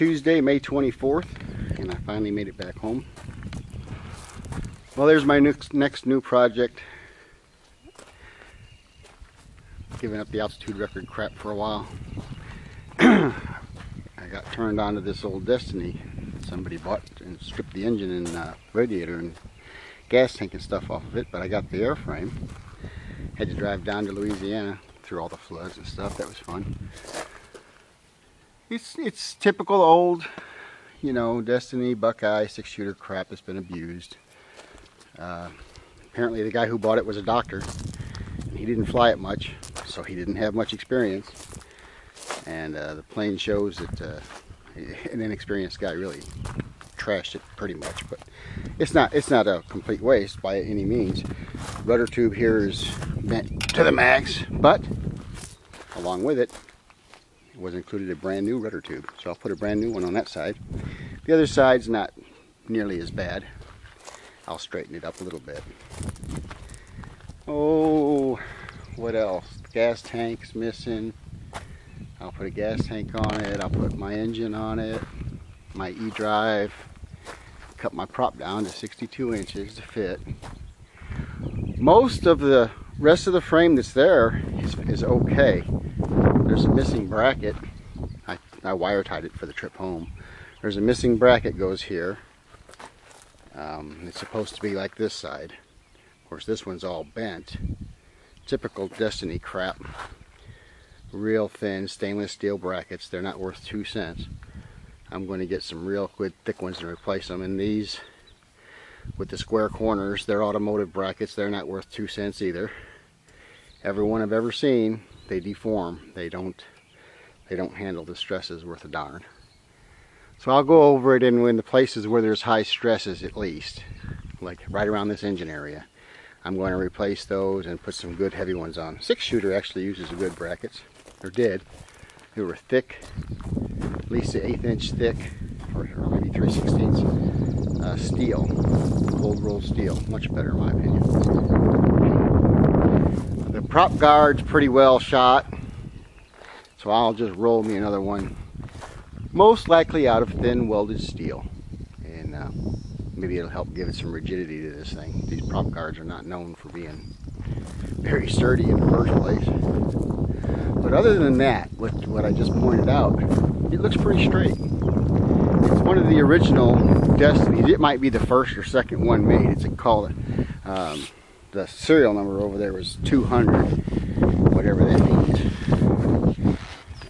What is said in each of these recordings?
Tuesday, May 24th, and I finally made it back home. Well, there's my next new project. Giving up the altitude record crap for a while. I got turned on to this old Destiny somebody bought and stripped the engine and radiator and gas tank and stuff off of it, but I got the airframe. Had to drive down to Louisiana through all the floods and stuff. That was fun. It's typical old, you know, Destiny Buckeye 6-shooter crap that's been abused. Apparently the guy who bought it was a doctor, and he didn't fly it much, so he didn't have much experience. And the plane shows that an inexperienced guy really trashed it pretty much, but it's not a complete waste by any means. Rudder tube here is bent to the max, but along with it was included a brand new rudder tube, so I'll put a brand new one on that side. The other side's not nearly as bad. I'll straighten it up a little bit. Oh, what else? The gas tank's missing. I'll put a gas tank on it. I'll put my engine on it, my E-drive. Cut my prop down to 62 inches to fit. Most of the rest of the frame that's there is okay. There's a missing bracket. I wire tied it for the trip home. There's a missing bracket goes here. It's supposed to be like this side. Of course, this one's all bent. Typical Destiny crap. Real thin stainless steel brackets. They're not worth 2 cents. I'm going to get some real good thick ones and replace them. And these, with the square corners, they're automotive brackets. They're not worth 2 cents either. Every one I've ever seen, they deform. They don't handle the stresses worth a darn. So I'll go over it in the places where there's high stresses, at least, like right around this engine area. I'm going to replace those and put some good heavy ones on. 6-shooter actually uses good brackets, or did. They were thick, at least an 1/8 inch thick, or maybe 3/16 steel, cold rolled steel. Much better in my opinion. The prop guard's pretty well shot, so I'll just roll me another one, most likely out of thin welded steel, and maybe it'll help give it some rigidity to this thing. These prop guards are not known for being very sturdy in the first place. But other than that, with what I just pointed out, it looks pretty straight. It's one of the original Destinies. It might be the first or second one made. It's called, the serial number over there was 200, whatever that means.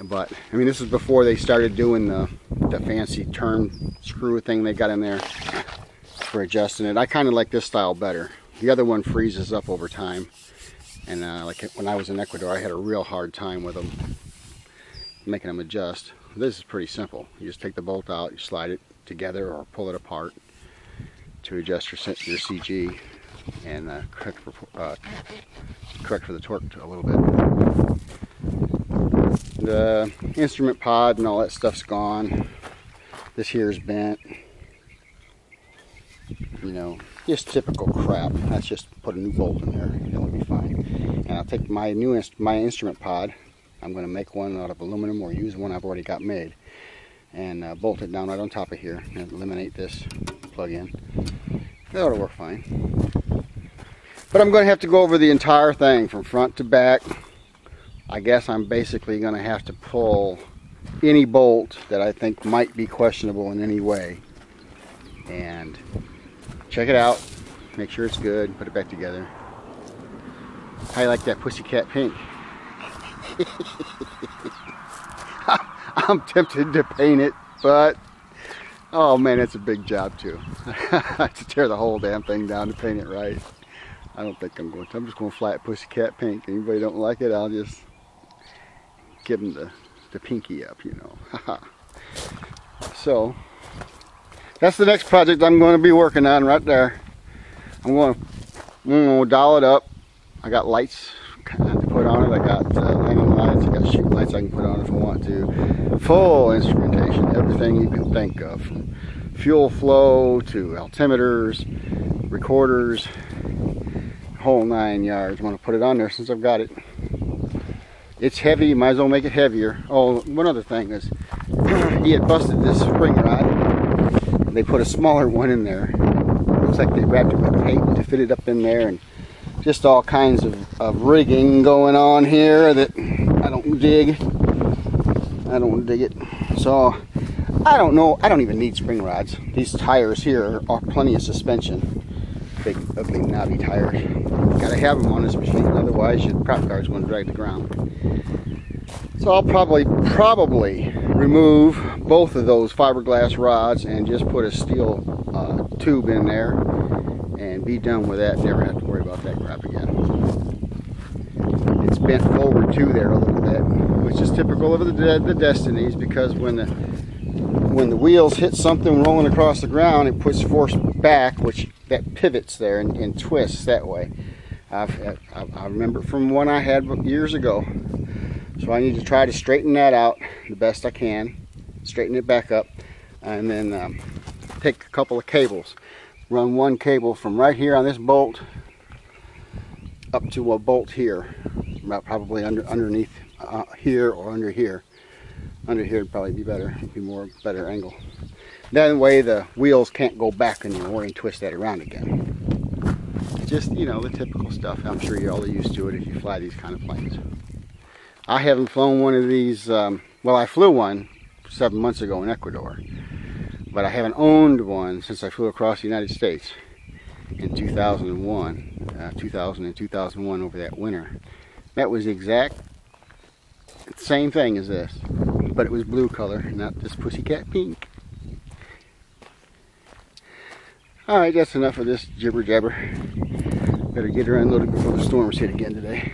But, I mean, this is before they started doing the fancy turn screw thing they got in there for adjusting it. I kind of like this style better. The other one freezes up over time. And like when I was in Ecuador, I had a real hard time with them, making them adjust. This is pretty simple. You just take the bolt out, you slide it together or pull it apart to adjust your CG and correct for the torque a little bit. The instrument pod and all that stuff's gone. This here is bent. You know, just typical crap. Let's just put a new bolt in there. That'll be fine. And I'll take my instrument pod. I'm going to make one out of aluminum or use one I've already got made, and bolt it down right on top of here and eliminate this plug-in. That ought to work fine. But I'm going to have to go over the entire thing from front to back. I guess I'm basically going to have to pull any bolt that I think might be questionable in any way and check it out, make sure it's good, put it back together. I like that pussycat pink. I'm tempted to paint it, but oh man, it's a big job too. I have to tear the whole damn thing down to paint it right. I don't think I'm going to. I'm just going to flat pussycat pink. Anybody don't like it, I'll just give them the pinky up, you know. So that's the next project I'm going to be working on right there. I'm going to doll it up. I got lights to put on it. I got landing lights. I got shooting lights I can put on if I want to. Full instrumentation, everything you can think of, from fuel flow to altimeters, recorders, whole 9 yards. I'm going to put it on there since I've got it. It's heavy, you might as well make it heavier. Oh, one other thing is, he had busted this spring rod. And they put a smaller one in there. Looks like they wrapped it with tape to fit it up in there, and just all kinds of rigging going on here that I don't dig. I don't dig it. So, I don't know. I don't even need spring rods. These tires here are plenty of suspension. Big, ugly, knobby tires. Gotta have them on this machine, otherwise your prop guard's going to drag the ground. So I'll probably remove both of those fiberglass rods and just put a steel tube in there and be done with that. Never have to worry about that crap again. It's bent forward too there a little bit, which is typical of the Destinies, because when the wheels hit something rolling across the ground, it puts force back, which that pivots there and twists that way. I remember from one I had years ago. So I need to try to straighten that out the best I can, straighten it back up, and then take a couple of cables. Run one cable from right here on this bolt up to a bolt here, about probably underneath here or under here. Under here would probably be better, be better angle. That way the wheels can't go back anymore and twist that around again. Just, you know, the typical stuff. I'm sure you're all used to it if you fly these kind of planes. I haven't flown one of these, well, I flew one 7 months ago in Ecuador, but I haven't owned one since I flew across the United States in 2001, 2000 and 2001 over that winter. That was the exact same thing as this, but it was blue color, not this pussycat pink. Alright, that's enough of this jibber jabber. Better get her unloaded before the storms hit again today.